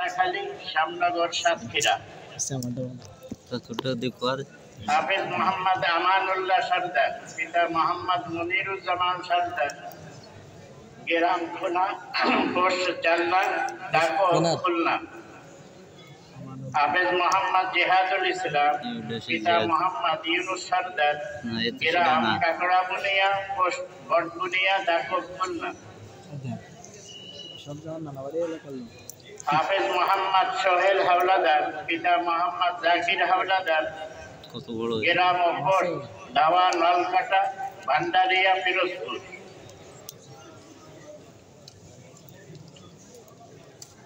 পাতাখালী, শ্যামনগর, সাতক্ষীরা। হাফেজ মোহাম্মদ আমানুল্লাহ সরদার, পিতা মোহাম্মদ মনিরুজ্জামান সরদার, গ্রাম খুলনা, পোস্ট জালনা, ডাকো খুলনা। হাফেজ মোহাম্মদ জিহাদুল ইসলাম, পিতা মোহাম্মদ ইউনুস সরদার, গ্রাম কাকড়া বুনিয়া, পোস্ট বটবুনিয়া, ডাকো খুলনা। হাফেজ মোহাম্মদ সোহেল হাওলাদার, পিতা মোহাম্মদ জাকির হাওলাদার, গ্রাম ও পোস্ট দাওয়া নলকাটা, ভান্ডারিয়া, পিরোজপুর।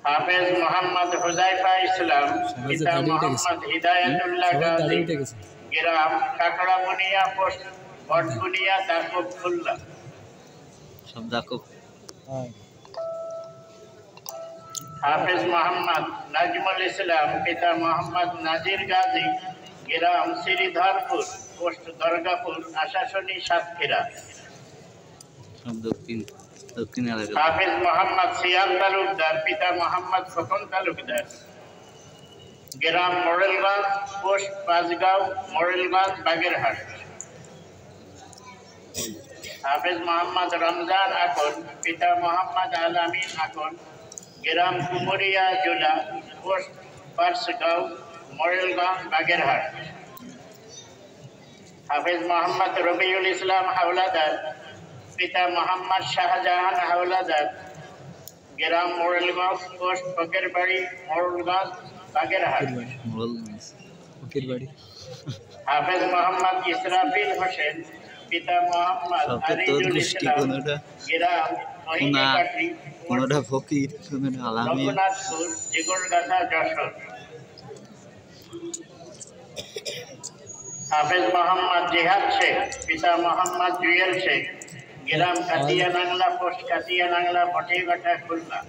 হাফেজ মোহাম্মদ হুজাইফা ইসলাম, পিতা মোহাম্মদ হিদায়াতুল্লাহ গাজী, গ্রাম কাকড়া বুনিয়া, পোস্ট বটবুনিয়া, ডাকো খুলনা। হাফেজ মোহাম্মদ নাজমুল ইসলাম, পিতা মোহাম্মদ নাজির গাজী, গ্রাম শ্রীধরপুর, পোস্ট দরগাপুর, আশাশুনি, সাতক্ষীরা। হাফেজ মোহাম্মদ সিয়াম তালুকদার, পিতা মোহাম্মদ খোকন তালুকদার, গ্রাম মোরেলগঞ্জ, পোস্ট পাঁচগাঁও, মোরেলগঞ্জ, বাগেরহাট। হাফেজ মোহাম্মদ রমজান আকন, পিতা মোহাম্মদ আলামিন আকন, গ্রাম কুমুরিয়া জোলা, পোস্ট পার্সগাঁও, মোরেলগঞ্জ, বাগেরহাট। হাফেজ মোহাম্মদ রবিউল ইসলাম হাওলাদার, পিতা মোহাম্মদ শাহজাহান হাওলাদার, গ্রাম মোরেলগঞ্জ, পোস্ট ফকিরবাড়ি, মোরেলগঞ্জ, বাগেরহাট। হাফেজ মোহাম্মদ ইসরাফিল হোসেন, পিতা মোহাম্মদ আরিজুল ইসলাম, গ্রাম মহিনীকাঠি, রঘুনাথপুর, জিগরগাছা, যশোর। হাফেজ মোহাম্মদ জিহাদ শেখ, পিতা মোহাম্মদ জুয়েল শেখ, গ্রাম কাতিয়া নাংলা, পোস্ট কাতিয়া নাংলা, পটিয়াঘাটা, খুলনা।